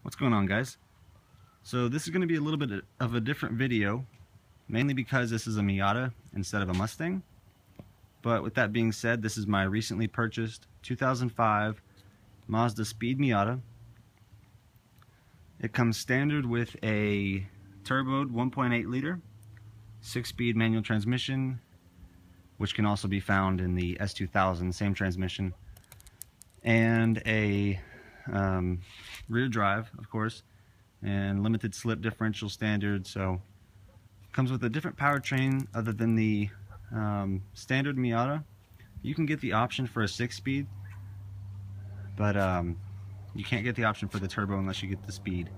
What's going on, guys? So this is going to be a little bit of a different video, mainly because this is a Miata instead of a Mustang. But with that being said, this is my recently purchased 2005 Mazdaspeed Miata. It comes standard with a turboed 1.8 liter 6-speed manual transmission, which can also be found in the S2000, same transmission, and a rear drive, of course, and limited slip differential standard. So comes with a different powertrain other than the standard Miata. You can get the option for a 6-speed, but you can't get the option for the turbo unless you get the speed.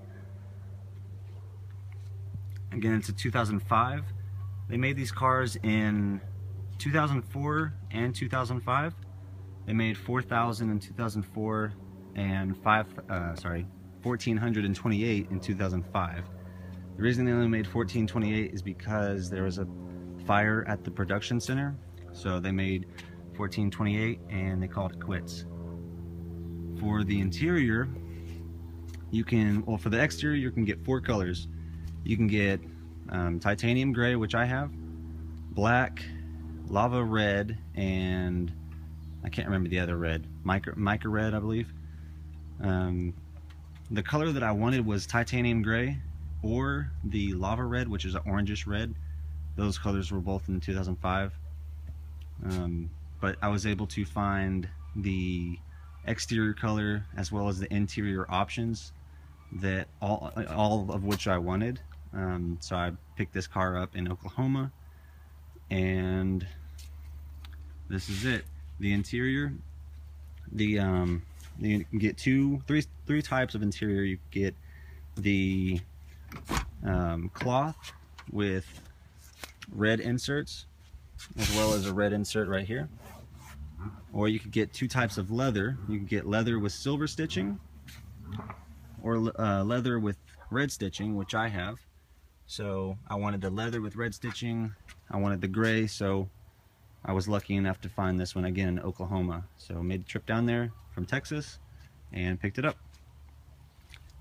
Again, it's a 2005. They made these cars in 2004 and 2005. They made 4,000 in 2004 and 1,428 in 2005. The reason they only made 1,428 is because there was a fire at the production center, so they made 1,428 and they called it quits. For the interior, you can, well, for the exterior, you can get 4 colors. You can get titanium gray, which I have, black, lava red, and I can't remember the other red, mica red, I believe. The color that I wanted was titanium gray or the lava red, which is an orangish red. Those colors were both in 2005. But I was able to find the exterior color as well as the interior options, that all of which I wanted. So I picked this car up in Oklahoma, and this is it. The interior, you can get three types of interior. You get the cloth with red inserts, as well as a red insert right here. Or you could get 2 types of leather. You can get leather with silver stitching, or leather with red stitching, which I have. So I wanted the leather with red stitching. I wanted the gray, so I was lucky enough to find this one again in Oklahoma. So I made the trip down there from Texas and picked it up.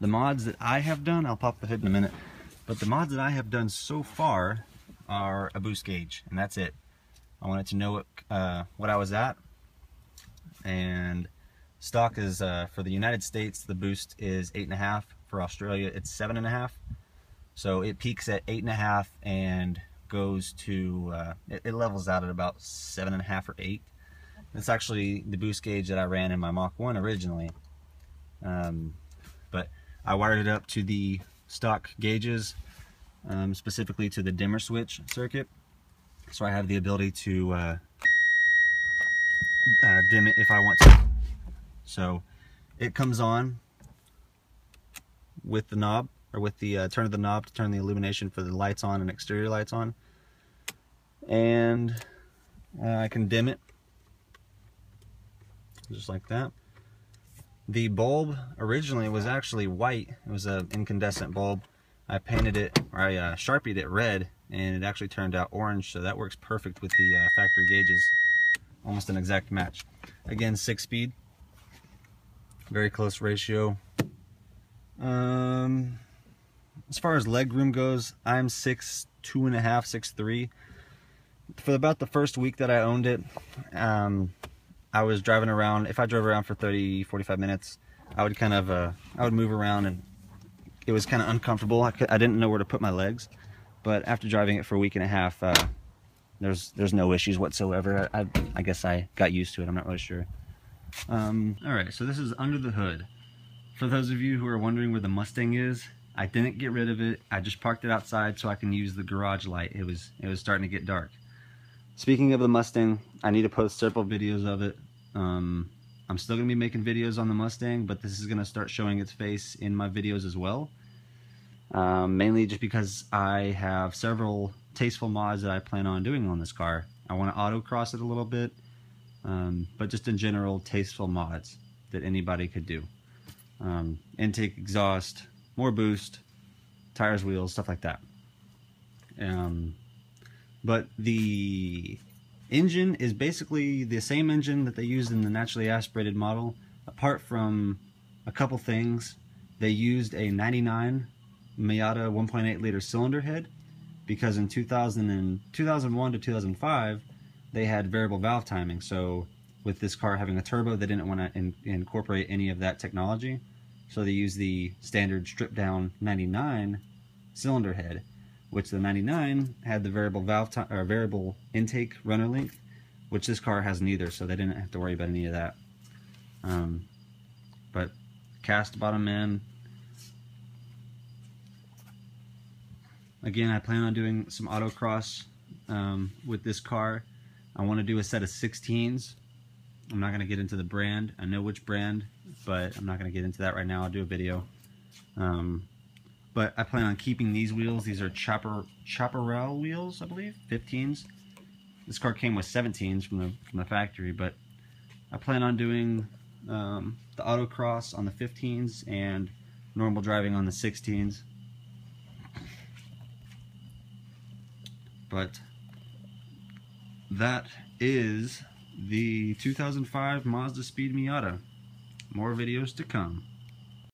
The mods that I have done, I'll pop the hood in a minute, but the mods that I have done so far are a boost gauge, and that's it. I wanted to know what I was at, and stock is, for the United States, the boost is 8.5. For Australia, it's 7.5. So it peaks at 8.5 and goes to, it levels out at about 7.5 or 8. It's actually the boost gauge that I ran in my Mach 1 originally. But I wired it up to the stock gauges, specifically to the dimmer switch circuit. So I have the ability to dim it if I want to. So it comes on with the knob, or with the turn of the knob to turn the illumination for the lights on and exterior lights on. And I can dim it just like that. The bulb originally was actually white. It was an incandescent bulb. I painted it, or I Sharpied it red, and it actually turned out orange, so that works perfect with the factory gauges. Almost an exact match. Again, 6-speed, very close ratio. As far as leg room goes, I'm 6'2.5", 6'3". For about the first week that I owned it, I was driving around. If I drove around for 30-45 minutes, I would kind of I would move around, and it was kind of uncomfortable. I didn't know where to put my legs. But after driving it for a week and a half, there's no issues whatsoever. I guess I got used to it. I'm not really sure. Alright, so this is under the hood. For those of you who are wondering where the Mustang is, I didn't get rid of it. I just parked it outside so I can use the garage light. It was starting to get dark. Speaking of the Mustang, I need to post several videos of it. I'm still going to be making videos on the Mustang, but this is going to start showing its face in my videos as well. Mainly just because I have several tasteful mods that I plan on doing on this car. I want to autocross it a little bit, but just in general, tasteful mods that anybody could do. Intake, exhaust, more boost, tires, wheels, stuff like that. But the engine is basically the same engine that they used in the naturally aspirated model, apart from a couple things. They used a 99 Miata 1.8 liter cylinder head because in 2001 to 2005 they had variable valve timing. So with this car having a turbo, they didn't want to incorporate any of that technology. So they used the standard stripped down 99 cylinder head, which the 99 had the variable valve or variable intake runner length, which this car has neither, so they didn't have to worry about any of that. But cast bottom end. Again, I plan on doing some autocross with this car. I want to do a set of 16s. I'm not going to get into the brand. I know which brand, but I'm not going to get into that right now. I'll do a video. But I plan on keeping these wheels. These are Chaparral wheels, I believe, 15s. This car came with 17s from the factory, but I plan on doing the autocross on the 15s and normal driving on the 16s. But that is the 2005 Mazdaspeed Miata. More videos to come.